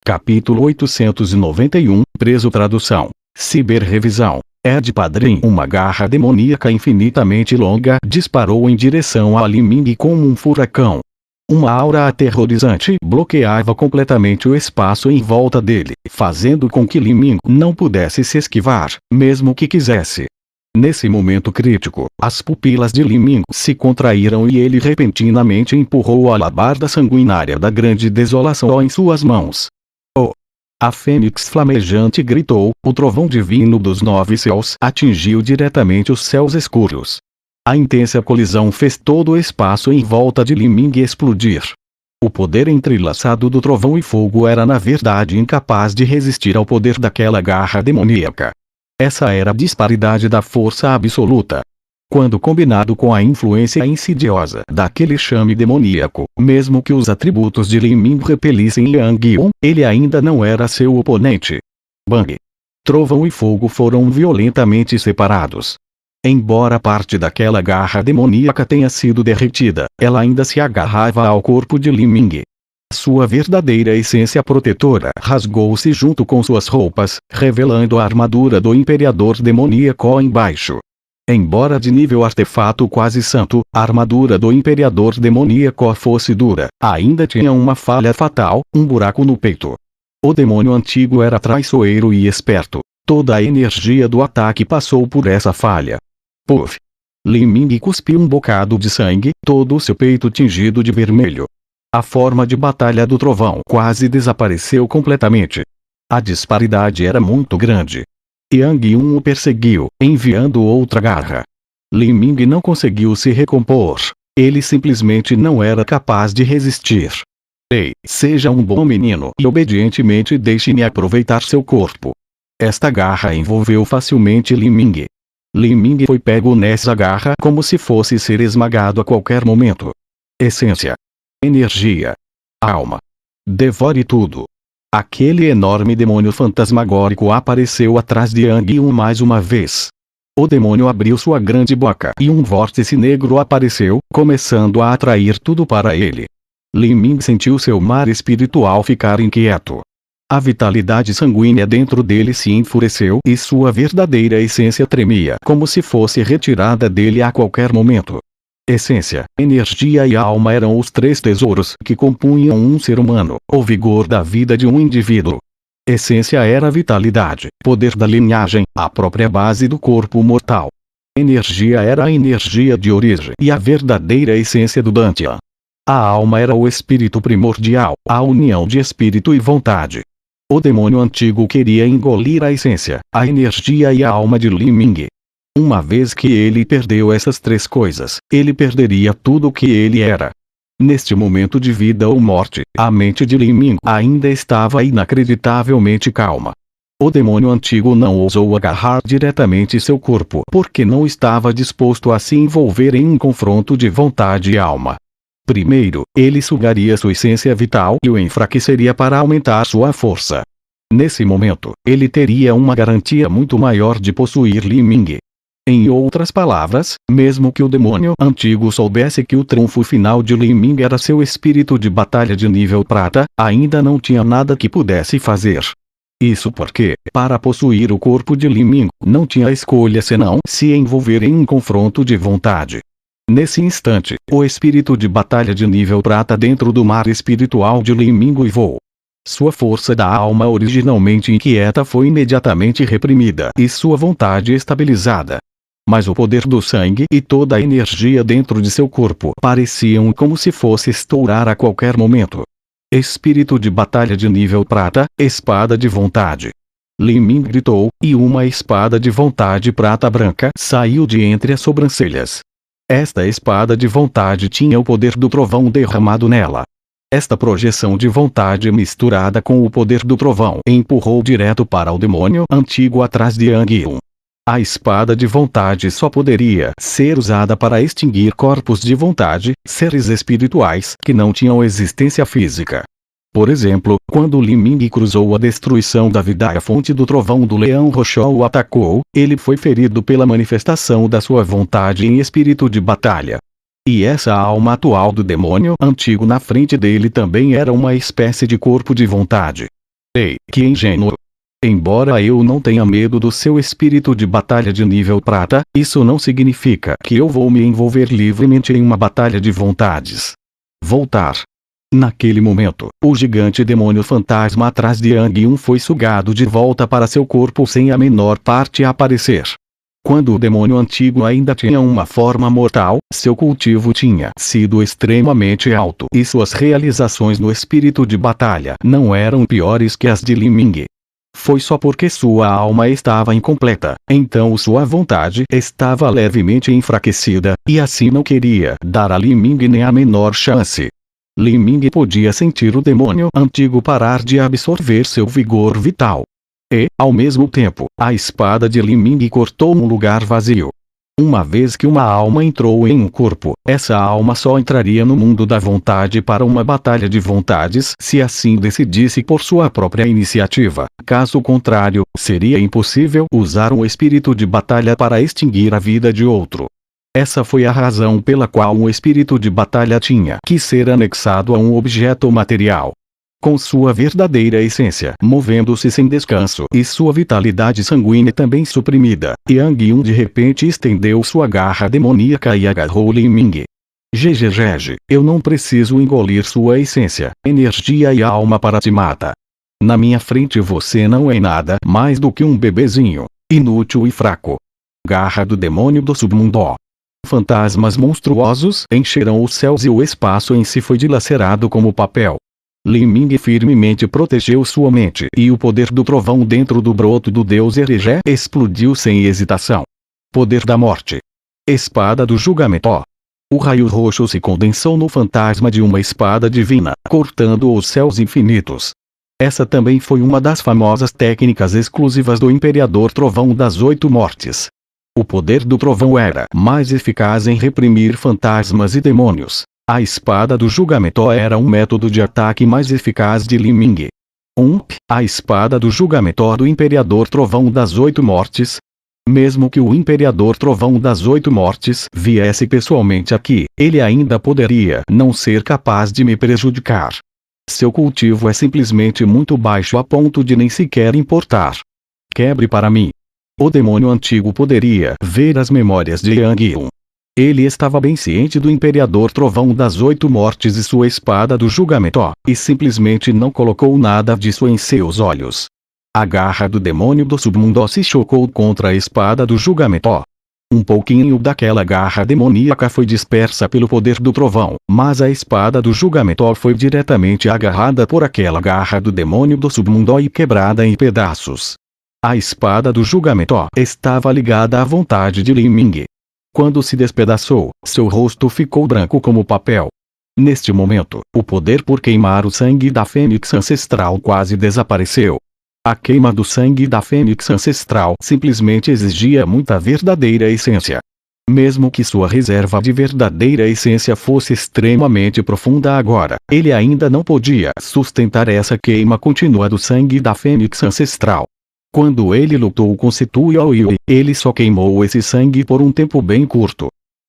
Capítulo 891, Preso. Tradução. Ciberrevisão. Ed Padrim. Uma garra demoníaca infinitamente longa disparou em direção a Li Ming como um furacão. Uma aura aterrorizante bloqueava completamente o espaço em volta dele, fazendo com que Li Ming não pudesse se esquivar, mesmo que quisesse. Nesse momento crítico, as pupilas de Li Ming se contraíram e ele repentinamente empurrou a alabarda sanguinária da grande desolação em suas mãos. Oh! A fênix flamejante gritou, o trovão divino dos 9 céus atingiu diretamente os céus escuros. A intensa colisão fez todo o espaço em volta de Li Ming explodir. O poder entrelaçado do trovão e fogo era na verdade incapaz de resistir ao poder daquela garra demoníaca. Essa era a disparidade da força absoluta. Quando combinado com a influência insidiosa daquele chame demoníaco, mesmo que os atributos de Li Ming repelissem Liang Yun, ele ainda não era seu oponente. Bang! Trovão e fogo foram violentamente separados. Embora parte daquela garra demoníaca tenha sido derretida, ela ainda se agarrava ao corpo de Li Ming. Sua verdadeira essência protetora rasgou-se junto com suas roupas, revelando a armadura do Imperador Demoníaco embaixo. Embora de nível artefato quase santo, a armadura do Imperador Demoníaco fosse dura, ainda tinha uma falha fatal, um buraco no peito. O demônio antigo era traiçoeiro e esperto. Toda a energia do ataque passou por essa falha. Puff! Li Ming cuspiu um bocado de sangue, todo o seu peito tingido de vermelho. A forma de batalha do trovão quase desapareceu completamente. A disparidade era muito grande. Yang Yun o perseguiu, enviando outra garra. Li Ming não conseguiu se recompor. Ele simplesmente não era capaz de resistir. Ei, seja um bom menino e obedientemente deixe-me aproveitar seu corpo. Esta garra envolveu facilmente Li Ming. Li Ming foi pego nessa garra como se fosse ser esmagado a qualquer momento. Essência. Energia. Alma. Devore tudo. Aquele enorme demônio fantasmagórico apareceu atrás de Yang Yun mais uma vez. O demônio abriu sua grande boca e um vórtice negro apareceu, começando a atrair tudo para ele. Li Ming sentiu seu mar espiritual ficar inquieto. A vitalidade sanguínea dentro dele se enfureceu e sua verdadeira essência tremia como se fosse retirada dele a qualquer momento. Essência, energia e alma eram os 3 tesouros que compunham um ser humano, o vigor da vida de um indivíduo. Essência era a vitalidade, poder da linhagem, a própria base do corpo mortal. Energia era a energia de origem e a verdadeira essência do Dantian. A alma era o espírito primordial, a união de espírito e vontade. O demônio antigo queria engolir a essência, a energia e a alma de Li Ming. Uma vez que ele perdeu essas 3 coisas, ele perderia tudo o que ele era. Neste momento de vida ou morte, a mente de Li Ming ainda estava inacreditavelmente calma. O demônio antigo não ousou agarrar diretamente seu corpo porque não estava disposto a se envolver em um confronto de vontade e alma. Primeiro, ele sugaria sua essência vital e o enfraqueceria para aumentar sua força. Nesse momento, ele teria uma garantia muito maior de possuir Li Ming. Em outras palavras, mesmo que o demônio antigo soubesse que o trunfo final de Li Ming era seu espírito de batalha de nível prata, ainda não tinha nada que pudesse fazer. Isso porque, para possuir o corpo de Li Ming, não tinha escolha senão se envolver em um confronto de vontade. Nesse instante, o espírito de batalha de nível prata dentro do mar espiritual de Li Ming uivou. Sua força da alma originalmente inquieta foi imediatamente reprimida e sua vontade estabilizada. Mas o poder do sangue e toda a energia dentro de seu corpo pareciam como se fosse estourar a qualquer momento. Espírito de batalha de nível prata, espada de vontade. Li Ming gritou, e uma espada de vontade prata branca saiu de entre as sobrancelhas. Esta espada de vontade tinha o poder do trovão derramado nela. Esta projeção de vontade misturada com o poder do trovão empurrou direto para o demônio antigo atrás de Yang Yun. A espada de vontade só poderia ser usada para extinguir corpos de vontade, seres espirituais que não tinham existência física. Por exemplo, quando Li Ming cruzou a destruição da vida e a fonte do trovão do leão roxo o atacou, ele foi ferido pela manifestação da sua vontade em espírito de batalha. E essa alma atual do demônio antigo na frente dele também era uma espécie de corpo de vontade. Ei, que ingênuo! Embora eu não tenha medo do seu espírito de batalha de nível prata, isso não significa que eu vou me envolver livremente em uma batalha de vontades. Voltar. Naquele momento, o gigante demônio fantasma atrás de Yang Yun foi sugado de volta para seu corpo sem a menor parte aparecer. Quando o demônio antigo ainda tinha uma forma mortal, seu cultivo tinha sido extremamente alto e suas realizações no espírito de batalha não eram piores que as de Li Ming. Foi só porque sua alma estava incompleta, então sua vontade estava levemente enfraquecida, e assim não queria dar a Li Ming nem a menor chance. Li Ming podia sentir o demônio antigo parar de absorver seu vigor vital. E, ao mesmo tempo, a espada de Li Ming cortou um lugar vazio. Uma vez que uma alma entrou em um corpo, essa alma só entraria no mundo da vontade para uma batalha de vontades se assim decidisse por sua própria iniciativa. Caso contrário, seria impossível usar um espírito de batalha para extinguir a vida de outro. Essa foi a razão pela qual um espírito de batalha tinha que ser anexado a um objeto material. Com sua verdadeira essência movendo-se sem descanso e sua vitalidade sanguínea também suprimida, Yang Yun de repente estendeu sua garra demoníaca e agarrou Li Ming. Jejeje, eu não preciso engolir sua essência, energia e alma para te matar. Na minha frente você não é nada mais do que um bebezinho, inútil e fraco. Garra do demônio do submundo. Fantasmas monstruosos encheram os céus e o espaço em si foi dilacerado como papel. Li Ming firmemente protegeu sua mente e o poder do trovão dentro do broto do deus Erege explodiu sem hesitação. Poder da morte. Espada do julgamento. O raio roxo se condensou no fantasma de uma espada divina, cortando os céus infinitos. Essa também foi uma das famosas técnicas exclusivas do Imperador Trovão das 8 Mortes. O poder do trovão era mais eficaz em reprimir fantasmas e demônios. A espada do julgamento era um método de ataque mais eficaz de Li Ming. A espada do julgamento do Imperador Trovão das 8 Mortes. Mesmo que o Imperador Trovão das 8 Mortes viesse pessoalmente aqui, ele ainda poderia não ser capaz de me prejudicar. Seu cultivo é simplesmente muito baixo a ponto de nem sequer importar. Quebre para mim. O demônio antigo poderia ver as memórias de Yang Yun. Ele estava bem ciente do Imperador Trovão das 8 Mortes e sua espada do julgamento, e simplesmente não colocou nada disso em seus olhos. A garra do demônio do submundo se chocou contra a espada do julgamento. Um pouquinho daquela garra demoníaca foi dispersa pelo poder do trovão, mas a espada do julgamento foi diretamente agarrada por aquela garra do demônio do submundo e quebrada em pedaços. A espada do julgamento estava ligada à vontade de Li Ming. Quando se despedaçou, seu rosto ficou branco como papel. Neste momento, o poder por queimar o sangue da Fênix Ancestral quase desapareceu. A queima do sangue da Fênix Ancestral simplesmente exigia muita verdadeira essência. Mesmo que sua reserva de verdadeira essência fosse extremamente profunda agora, ele ainda não podia sustentar essa queima contínua do sangue da Fênix Ancestral. Quando ele lutou com Situ Yaoyue, ele só queimou esse sangue por um tempo bem curto.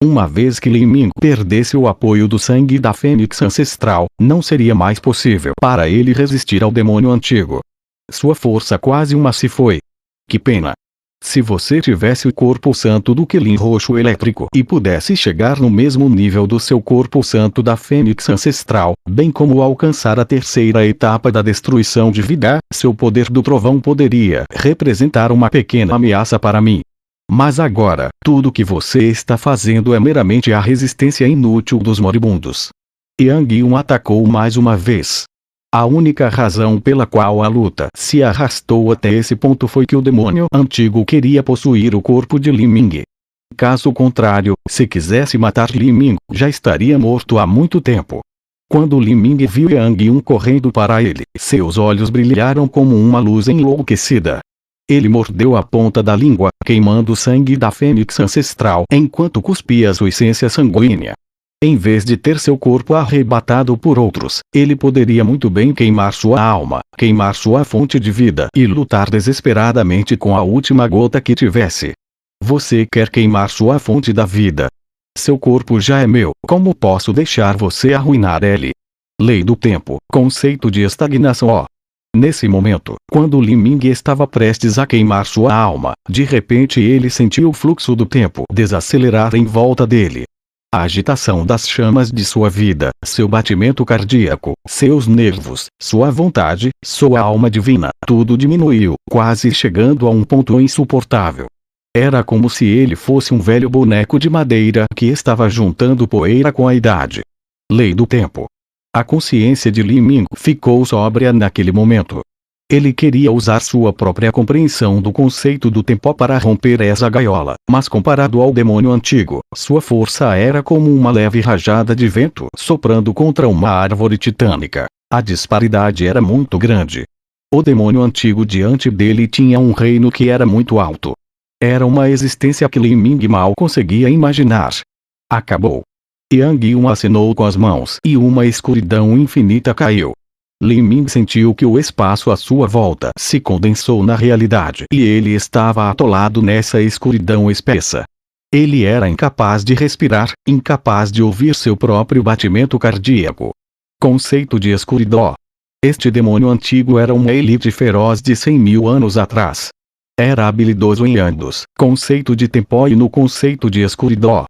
Uma vez que Li Ming perdesse o apoio do sangue da Fênix Ancestral, não seria mais possível para ele resistir ao demônio antigo. Sua força quase se foi. Que pena! Se você tivesse o corpo santo do Qilin roxo elétrico e pudesse chegar no mesmo nível do seu corpo santo da Fênix Ancestral, bem como alcançar a terceira etapa da destruição de vida, seu poder do trovão poderia representar uma pequena ameaça para mim. Mas agora, tudo que você está fazendo é meramente a resistência inútil dos moribundos. Yang Yun atacou mais uma vez. A única razão pela qual a luta se arrastou até esse ponto foi que o demônio antigo queria possuir o corpo de Li Ming. Caso contrário, se quisesse matar Li Ming, já estaria morto há muito tempo. Quando Li Ming viu Yang Yun correndo para ele, seus olhos brilharam como uma luz enlouquecida. Ele mordeu a ponta da língua, queimando o sangue da Fênix Ancestral enquanto cuspia sua essência sanguínea. Em vez de ter seu corpo arrebatado por outros, ele poderia muito bem queimar sua alma, queimar sua fonte de vida e lutar desesperadamente com a última gota que tivesse. Você quer queimar sua fonte da vida? Seu corpo já é meu, como posso deixar você arruinar ele? Lei do tempo, conceito de estagnação. Nesse momento, quando Li Ming estava prestes a queimar sua alma, de repente ele sentiu o fluxo do tempo desacelerar em volta dele. A agitação das chamas de sua vida, seu batimento cardíaco, seus nervos, sua vontade, sua alma divina, tudo diminuiu, quase chegando a um ponto insuportável. Era como se ele fosse um velho boneco de madeira que estava juntando poeira com a idade. Lei do tempo. A consciência de Li Ming ficou sóbria naquele momento. Ele queria usar sua própria compreensão do conceito do tempo para romper essa gaiola, mas comparado ao demônio antigo, sua força era como uma leve rajada de vento soprando contra uma árvore titânica. A disparidade era muito grande. O demônio antigo diante dele tinha um reino que era muito alto. Era uma existência que Li Ming mal conseguia imaginar. Acabou. Yang Yun acenou com as mãos e uma escuridão infinita caiu. Li Ming sentiu que o espaço à sua volta se condensou na realidade e ele estava atolado nessa escuridão espessa. Ele era incapaz de respirar, incapaz de ouvir seu próprio batimento cardíaco. Conceito de escuridão. Este demônio antigo era uma elite feroz de 100.000 anos atrás. Era habilidoso em ambos, conceito de tempo e no conceito de escuridão.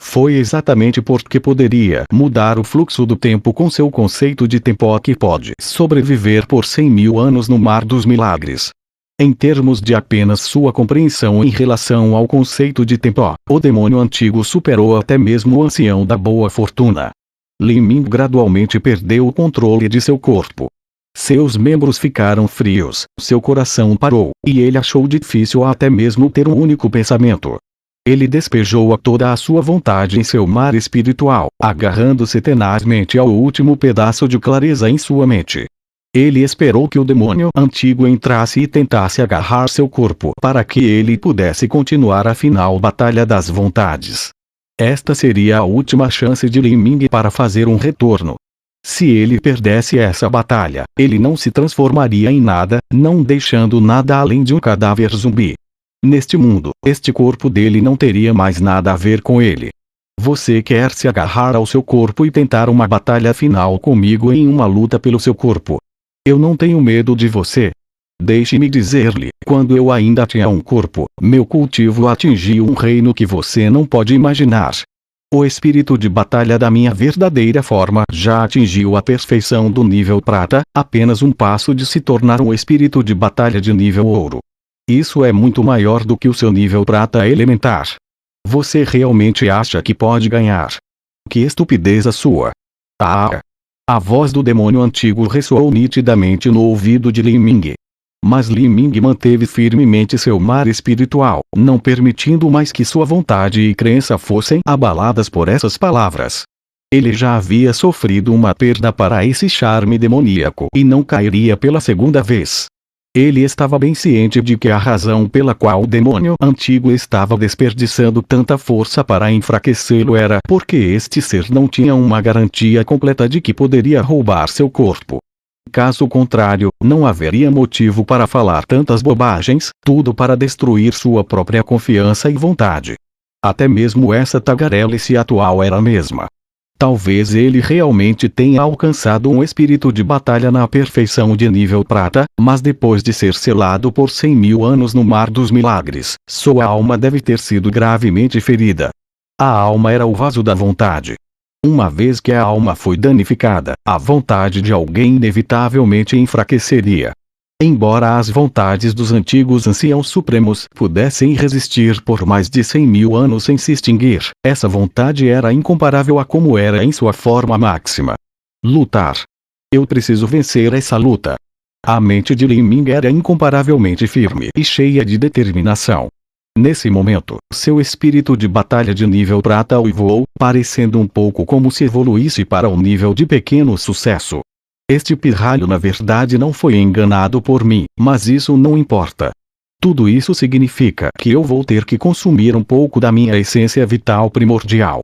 Foi exatamente porque poderia mudar o fluxo do tempo com seu conceito de tempo que pode sobreviver por 100.000 anos no mar dos milagres. Em termos de apenas sua compreensão em relação ao conceito de tempo, o demônio antigo superou até mesmo o ancião da boa fortuna. Li Ming gradualmente perdeu o controle de seu corpo. Seus membros ficaram frios, seu coração parou, e ele achou difícil até mesmo ter um único pensamento. Ele despejou toda a sua vontade em seu mar espiritual, agarrando-se tenazmente ao último pedaço de clareza em sua mente. Ele esperou que o demônio antigo entrasse e tentasse agarrar seu corpo para que ele pudesse continuar a final batalha das vontades. Esta seria a última chance de Li Ming para fazer um retorno. Se ele perdesse essa batalha, ele não se transformaria em nada, não deixando nada além de um cadáver zumbi. Neste mundo, este corpo dele não teria mais nada a ver com ele. Você quer se agarrar ao seu corpo e tentar uma batalha final comigo em uma luta pelo seu corpo. Eu não tenho medo de você. Deixe-me dizer-lhe, quando eu ainda tinha um corpo, meu cultivo atingiu um reino que você não pode imaginar. O espírito de batalha da minha verdadeira forma já atingiu a perfeição do nível prata, apenas um passo de se tornar um espírito de batalha de nível ouro. Isso é muito maior do que o seu nível prata elementar. Você realmente acha que pode ganhar? Que estupidez a sua! Ah! A voz do demônio antigo ressoou nitidamente no ouvido de Li Ming. Mas Li Ming manteve firmemente seu mar espiritual, não permitindo mais que sua vontade e crença fossem abaladas por essas palavras. Ele já havia sofrido uma perda para esse charme demoníaco e não cairia pela segunda vez. Ele estava bem ciente de que a razão pela qual o demônio antigo estava desperdiçando tanta força para enfraquecê-lo era porque este ser não tinha uma garantia completa de que poderia roubar seu corpo. Caso contrário, não haveria motivo para falar tantas bobagens, tudo para destruir sua própria confiança e vontade. Até mesmo essa tagarelice atual era a mesma. Talvez ele realmente tenha alcançado um espírito de batalha na perfeição de nível prata, mas depois de ser selado por 100.000 anos no mar dos milagres, sua alma deve ter sido gravemente ferida. A alma era o vaso da vontade. Uma vez que a alma foi danificada, a vontade de alguém inevitavelmente enfraqueceria. Embora as vontades dos antigos anciãos supremos pudessem resistir por mais de 100.000 anos sem se extinguir, essa vontade era incomparável a como era em sua forma máxima. Lutar. Eu preciso vencer essa luta. A mente de Li Ming era incomparavelmente firme e cheia de determinação. Nesse momento, seu espírito de batalha de nível prata uivou, parecendo um pouco como se evoluísse para um nível de pequeno sucesso. Este pirralho na verdade não foi enganado por mim, mas isso não importa. Tudo isso significa que eu vou ter que consumir um pouco da minha essência vital primordial.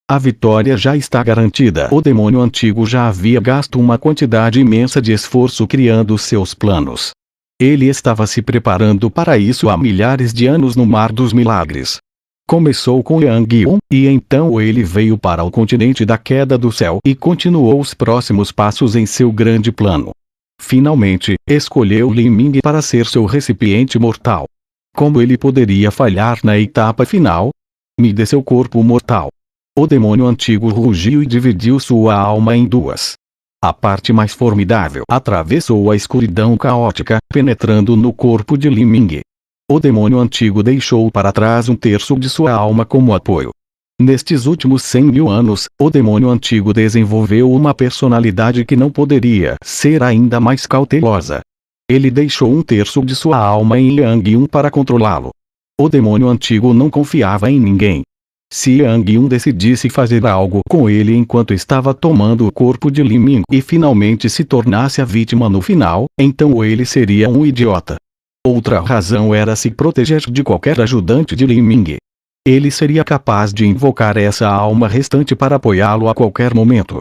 A vitória já está garantida. O demônio antigo já havia gasto uma quantidade imensa de esforço criando seus planos. Ele estava se preparando para isso há milhares de anos no mar dos milagres. Começou com Yang Yun, e então ele veio para o continente da queda do céu e continuou os próximos passos em seu grande plano. Finalmente, escolheu Lin Ming para ser seu recipiente mortal. Como ele poderia falhar na etapa final? Me dê seu corpo mortal. O demônio antigo rugiu e dividiu sua alma em duas. A parte mais formidável atravessou a escuridão caótica, penetrando no corpo de Lin Ming. O demônio antigo deixou para trás um terço de sua alma como apoio. Nestes últimos 100.000 anos, o demônio antigo desenvolveu uma personalidade que não poderia ser ainda mais cautelosa. Ele deixou um terço de sua alma em Yang Yun para controlá-lo. O demônio antigo não confiava em ninguém. Se Yang Yun decidisse fazer algo com ele enquanto estava tomando o corpo de Lin Ming e finalmente se tornasse a vítima no final, então ele seria um idiota. Outra razão era se proteger de qualquer ajudante de Lin Ming. Ele seria capaz de invocar essa alma restante para apoiá-lo a qualquer momento.